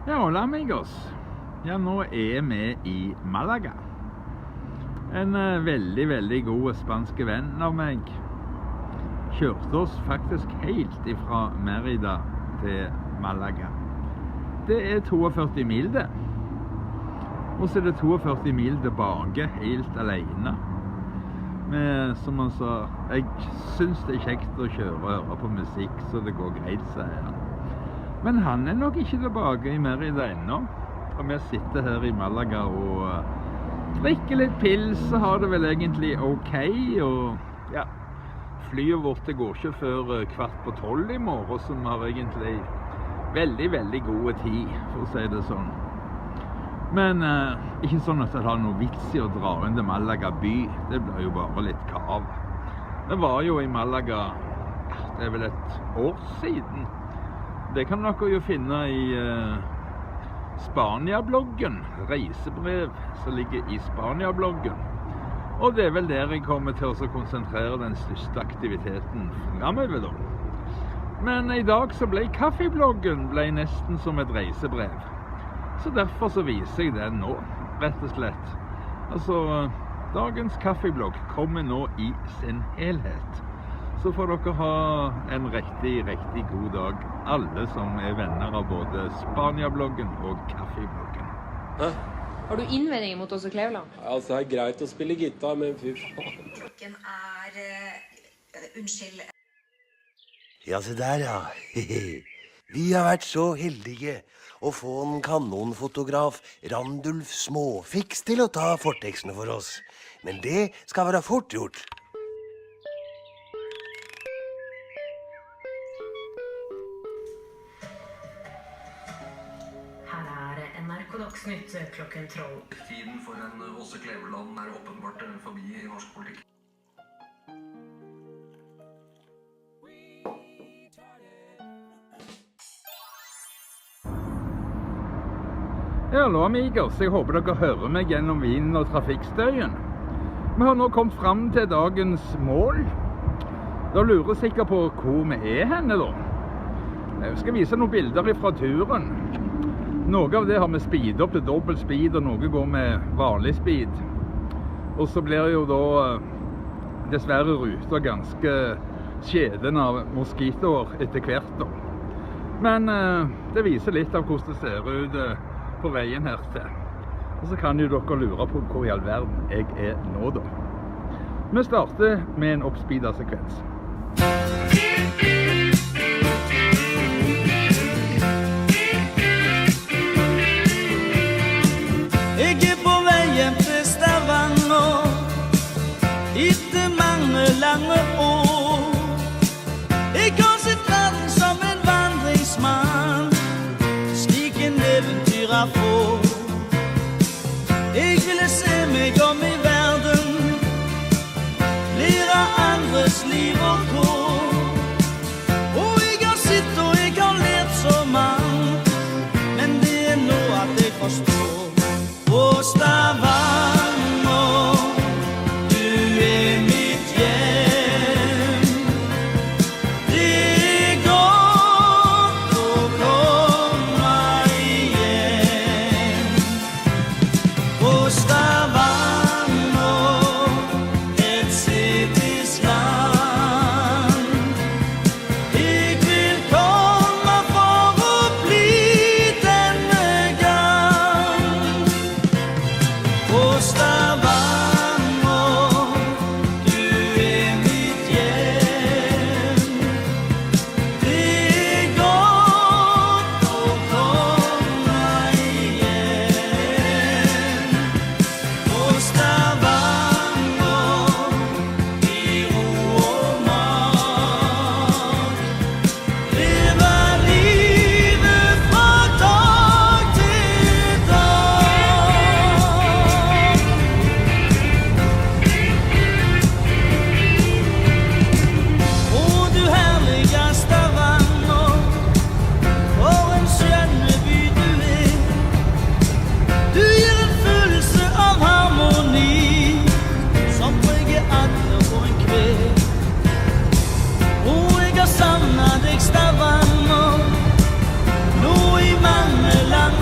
Ja, hola amigos. Ja, nå vi i Málaga. En veldig god spanske venn av meg kjørte oss faktisk helt ifra Mérida til Málaga. Det 42 mil det. Og så det 42 mil tilbake helt alene. Men som han sa, jeg synes det kjekt å kjøre og høre på musikk, så det går greit, sier han. Men han nok ikke tilbake i Mérida ennå. Og vi sitter her i Málaga og drikker litt pils, og har det vel egentlig ok. Og ja, flyet vårt det går ikke før 11:15 i morgen, som har egentlig veldig god tid, for å si det sånn. Men ikke sånn at det har noe vits i å dra inn til Málaga by. Det blir jo bare litt kav. Det var jo i Málaga, det vel et år siden. Det kan dere jo finne i Spania-bloggen, reisebrev som ligger i Spania-bloggen. Og det vel der jeg kommer til å konsentrere den største aktiviteten fremover da. Men i dag så ble kaffebloggen nesten som et reisebrev. Så derfor så viser jeg den nå, rett og slett. Altså, dagens kaffeblogg kommer nå i sin helhet. Så får dere ha en riktig god dag, alle som venner av både Spania-bloggen og kaffebloggen. Hæ? Har du innvendinger mot oss og Kleveland? Ja, altså, det greit å spille gitar, men fy faen. Klokken unnskyld. Ja, se der, ja. Vi har vært så heldige å få en kanonfotograf, Randulf Småfiks, til å ta fortekstene for oss. Men det skal være fort gjort. Dagsnytt klokken 12. Tiden for en Åse Kleveland åpenbart forbi i norsk politikk. Ja, hallo amigos. Jeg håper dere hører meg gjennom vinden og trafikkstøyen. Vi har nå kommet frem til dagens mål. Da lurer jeg sikkert på hvor vi henne da. Jeg skal vise noen bilder fra turen. Noe av det har vi speed opp til dobbelt speed, og noe går med vanlig speed. Og så blir jo da dessverre ruta ganske skjeden av moskitoer etter hvert da. Men det viser litt av hvordan det ser ut på veien her til. Og så kan jo dere lure på hvor i all verden jeg nå da. Vi starter med en oppspeedet sekvens. Jeg på vei hjem til Stavanger etter mange lange år. Jeg har sett verden som en vandringsmann, slik en eventyrer får. Jeg ville se meg om i verden, lære andres liv og kår. Og jeg har sett og jeg har lært så mangt, men det nå at jeg forstår. Og Stavanger, du mitt hjem. Det godt å komme igjen. Og Stavanger, et sitisk land. Jeg vil komme for å bli denne gang. Og Stavanger, du mitt hjem. Det godt å komme igjen. Og Stavanger, i ro og mat. Leve livet fra dag til dag. Å, du herlige Stavanger, for en skjønne by du er. Du gir en følelse av harmoni, som preger alle og en kveld. Å, jeg har savnet deg Stavanger, nå i mange lange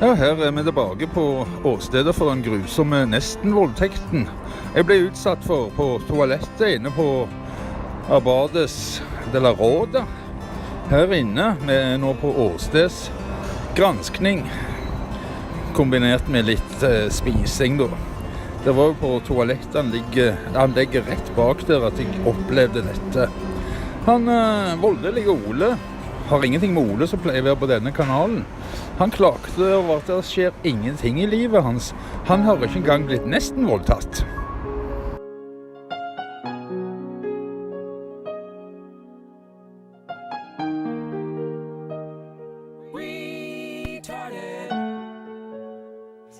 Ja, her vi tilbake på åstedet for den grusomme nesten-voldtekten. Jeg ble utsatt for på toalettet inne på Arbades de la Roda. Her inne, vi nå på åsteds granskning, kombinert med litt spising da. Det var jo på toalettet, han ligger rett bak der at jeg opplevde dette. Han voldelige Ole, har ingenting med Ole som pleier å være på denne kanalen. Han klagde over at det skjer ingenting i livet hans. Han har ikke engang blitt nesten voldtatt.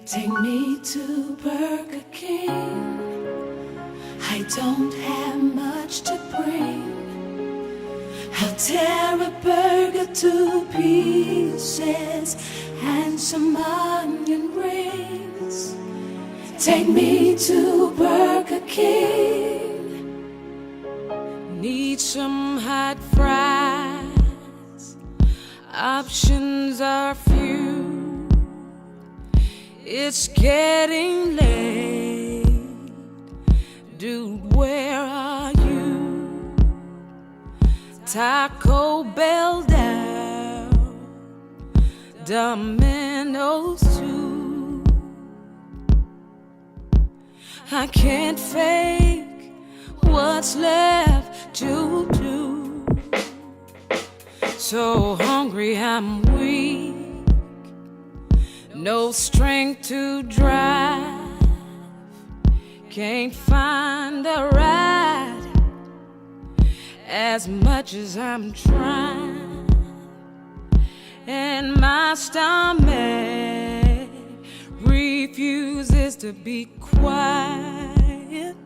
Take me to Burger King. I don't have much to bring. I'll tear a burger to pieces and some onion rings. Take me to Burger King. Need some hot fries. Options are few. It's getting late. Dude, where are you? Taco Bell down, Domino's too. I can't fake what's left to do. So hungry I'm weak, no strength to drive. Can't find a ride as much as I'm trying, and my stomach refuses to be quiet.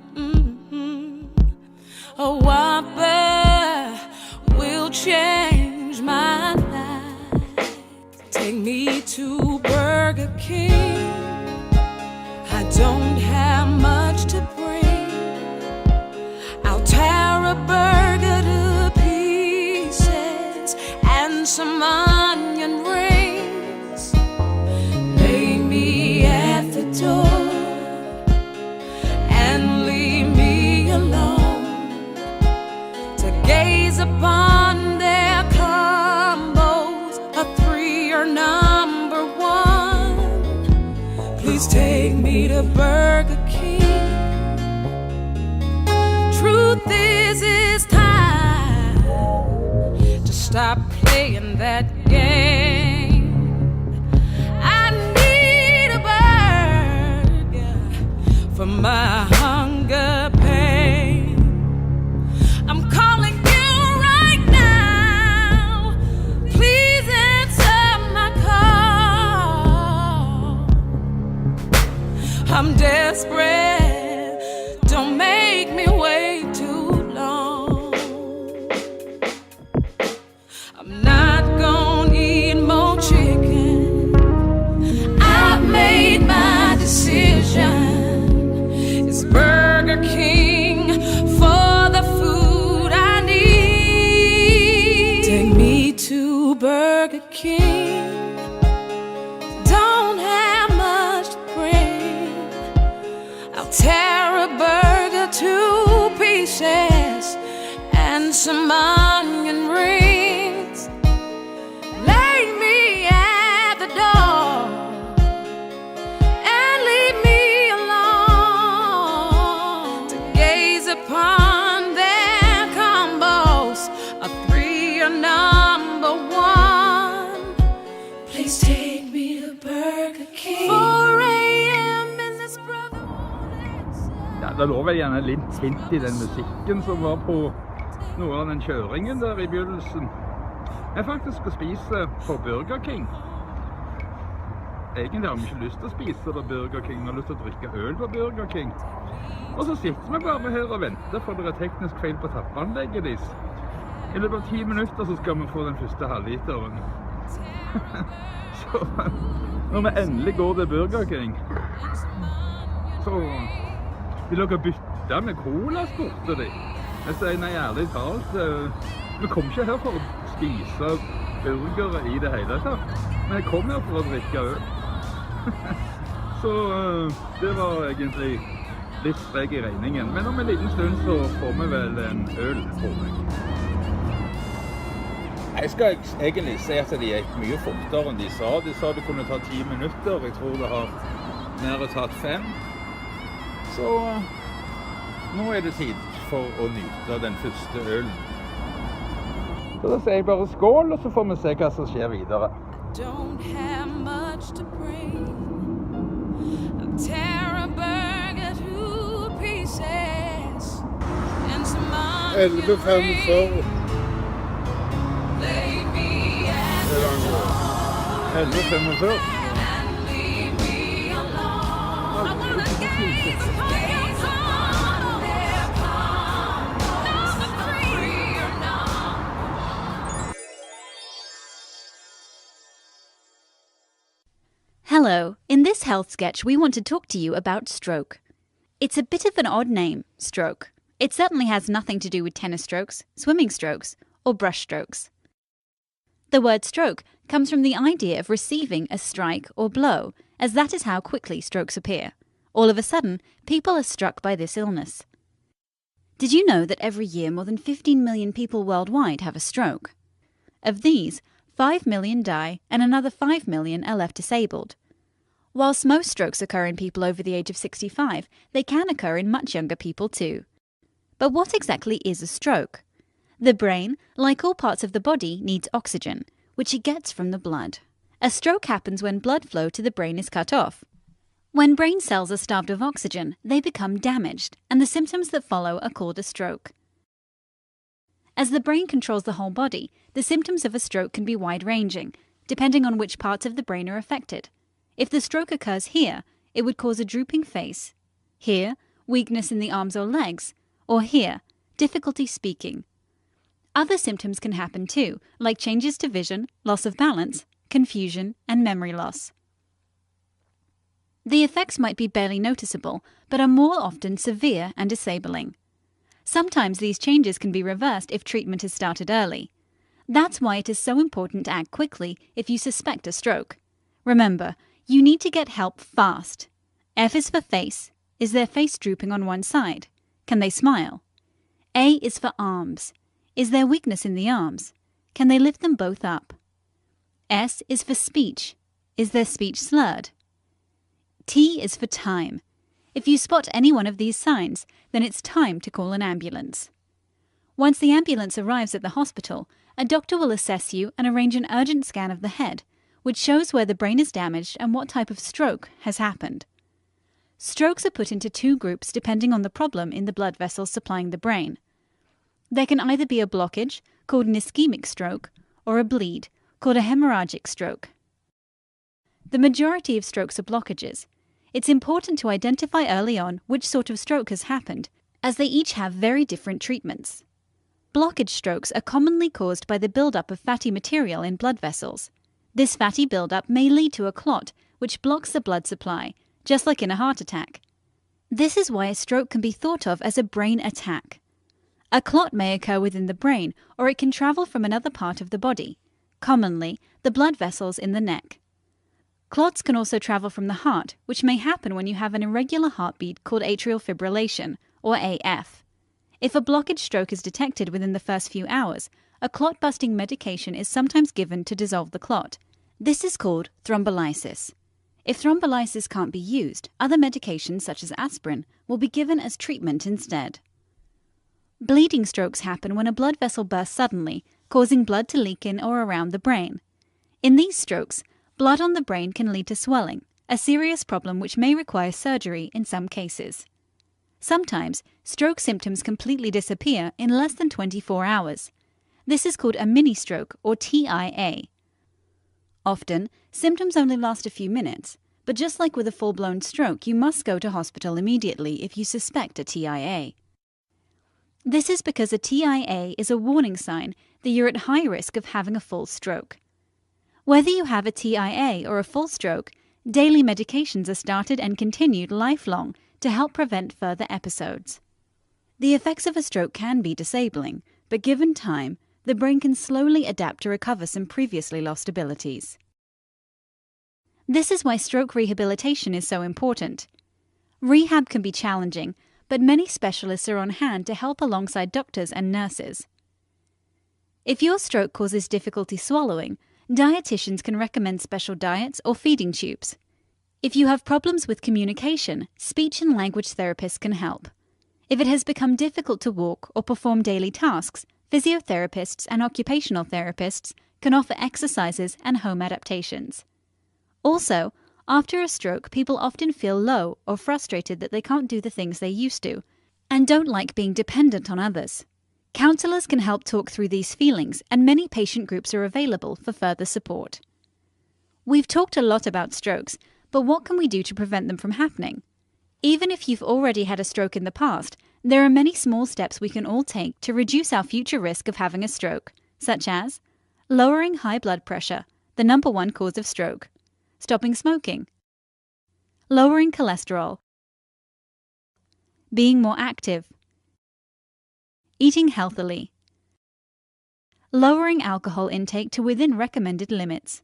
A Whopper will change my life. Take me to Burger King. I don't have much to bring. I'll tear a burger to pieces and some onion rings. Lay me at the door and leave me alone to gaze upon their combos. A 3 or number 1. Please take me to Burger King. Truth is, it's time to stop playing that game. I need a burger for my hunger pain. I'm calling you right now. Please answer my call. I'm desperate. Don't make me wait too long. I'm not gonna eat more chicken. I've made my decision. It's Burger King for the food I need. Take me to Burger King. Don't have much to bring. I'll tear a burger to pieces and some onion rings. Lay me at the door and leave me alone to gaze upon their combos. A 3 or number 1. Please take me to Burger King. 4 a.m. is this brother. Ja, det lå vel gjerne litt hint i den musikken som var på noe av den kjøringen der i begynnelsen. Jeg faktisk skal spise på Burger King. Egentlig har vi ikke lyst til å spise på Burger King, vi har lyst til å drikke øl på Burger King. Og så sitter vi bare her og venter, for det er teknisk feil på tappanlegget deres. I løpet av 10 minutter så skal vi få den første halvliteren. Så når vi endelig går til Burger King, så vil dere bytte med cola, spurte de. Jeg sier nei, ærlig talt, vi kom ikke her for å spise burgere i det hele tatt, men jeg kom her for å drikke øl. Så det var egentlig litt sprek i regningen. Men om en liten stund så får vi vel en øl, tror jeg. Jeg skal egentlig si at det gikk mye fortere enn de sa. De sa det kunne ta 10 minutter. Jeg tror det har nærmere tatt 5. Så nå er det tid for å nyte den første ølen. Så da sier jeg bare skål, og så får vi se hva som skjer videre. Don't have much to bring. I'll tear a burger to pieces and some onion rings. Lay me at the door 11:45. and leave me alone. I wanna gaze upon your soul. There come number 3 or not. Hello, in this health sketch we want to talk to you about stroke. It's a bit of an odd name, stroke. It certainly has nothing to do with tennis strokes, swimming strokes, or brush strokes. The word stroke comes from the idea of receiving a strike or blow, as that is how quickly strokes appear. All of a sudden, people are struck by this illness. Did you know that every year more than 15 million people worldwide have a stroke? Of these, 5 million die and another 5 million are left disabled. Whilst most strokes occur in people over the age of 65, they can occur in much younger people too. But what exactly is a stroke? The brain, like all parts of the body, needs oxygen, which it gets from the blood. A stroke happens when blood flow to the brain is cut off. When brain cells are starved of oxygen, they become damaged, and the symptoms that follow are called a stroke. As the brain controls the whole body, the symptoms of a stroke can be wide-ranging, depending on which parts of the brain are affected. If the stroke occurs here, it would cause a drooping face. Here, weakness in the arms or legs. Or here, difficulty speaking. Other symptoms can happen too, like changes to vision, loss of balance, confusion, and memory loss. The effects might be barely noticeable, but are more often severe and disabling. Sometimes these changes can be reversed if treatment is started early. That's why it is so important to act quickly if you suspect a stroke. Remember, you need to get help fast. F is for face. Is their face drooping on one side? Can they smile? A is for arms. Is there weakness in the arms? Can they lift them both up? S is for speech. Is their speech slurred? T is for time. If you spot any one of these signs, then it's time to call an ambulance. Once the ambulance arrives at the hospital, a doctor will assess you and arrange an urgent scan of the head, which shows where the brain is damaged and what type of stroke has happened. Strokes are put into 2 groups depending on the problem in the blood vessels supplying the brain. There can either be a blockage, called an ischemic stroke, or a bleed, called a hemorrhagic stroke. The majority of strokes are blockages. It's important to identify early on which sort of stroke has happened, as they each have very different treatments. Blockage strokes are commonly caused by the buildup of fatty material in blood vessels. This fatty buildup may lead to a clot, which blocks the blood supply, just like in a heart attack. This is why a stroke can be thought of as a brain attack. A clot may occur within the brain, or it can travel from another part of the body, commonly the blood vessels in the neck. Clots can also travel from the heart, which may happen when you have an irregular heartbeat called atrial fibrillation, or AF. If a blockage stroke is detected within the first few hours, a clot-busting medication is sometimes given to dissolve the clot. This is called thrombolysis. If thrombolysis can't be used, other medications such as aspirin will be given as treatment instead. Bleeding strokes happen when a blood vessel bursts suddenly, causing blood to leak in or around the brain. In these strokes, blood on the brain can lead to swelling, a serious problem which may require surgery in some cases. Sometimes, stroke symptoms completely disappear in less than 24 hours. This is called a mini-stroke, or TIA. Often, symptoms only last a few minutes, but just like with a full-blown stroke, you must go to hospital immediately if you suspect a TIA. This is because a TIA is a warning sign that you're at high risk of having a full stroke. Whether you have a TIA or a full stroke, daily medications are started and continued lifelong to help prevent further episodes. The effects of a stroke can be disabling, but given time, the brain can slowly adapt to recover some previously lost abilities. This is why stroke rehabilitation is so important. Rehab can be challenging, but many specialists are on hand to help alongside doctors and nurses. If your stroke causes difficulty swallowing, dietitians can recommend special diets or feeding tubes. If you have problems with communication, speech and language therapists can help. If it has become difficult to walk or perform daily tasks, physiotherapists and occupational therapists can offer exercises and home adaptations. Also, after a stroke, people often feel low or frustrated that they can't do the things they used to, and don't like being dependent on others. Counsellors can help talk through these feelings, and many patient groups are available for further support. We've talked a lot about strokes, but what can we do to prevent them from happening? Even if you've already had a stroke in the past, there are many small steps we can all take to reduce our future risk of having a stroke, such as lowering high blood pressure, the number one cause of stroke, stopping smoking, lowering cholesterol, being more active, eating healthily, lowering alcohol intake to within recommended limits.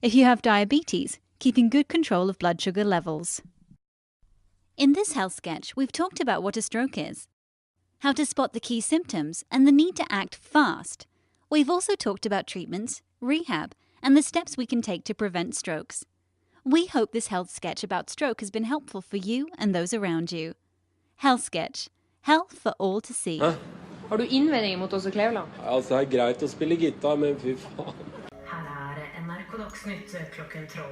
If you have diabetes, keeping good control of blood sugar levels. In this health sketch, we've talked about what a stroke is, how to spot the key symptoms, and the need to act fast. We've also talked about treatments, rehab, and the steps we can take to prevent strokes. We hope this health sketch about stroke has been helpful for you and those around you. Health sketch. Health for all to see. Hæ? Har du innvendinger mot Åse Kleveland? Altså, det er greit å spille gitar, men fy faen. Her er NRK Dagsnytt klokken 12.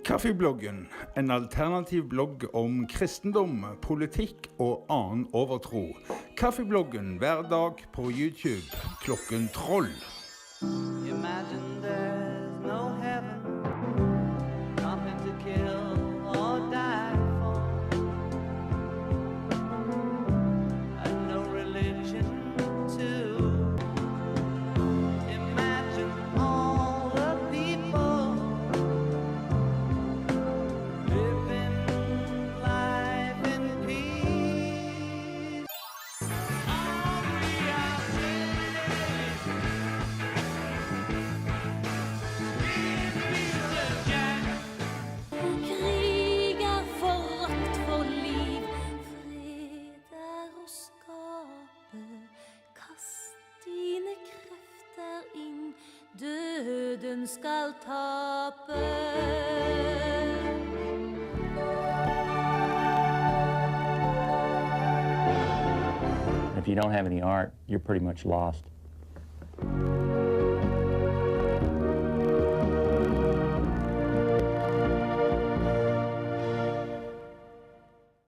Kaffebloggen, en alternativ blogg om kristendom, politikk og annen overtro. Kaffebloggen hver dag på YouTube klokken 12. Imagine there's no heaven, nothing to kill or die for, and no religion too. Imagine all the people living life in peace. All we are Krig er forakt for liv, fred er å skape. Kast dine krefter inn, døden skal tape. If you don't have any art, you're pretty much lost.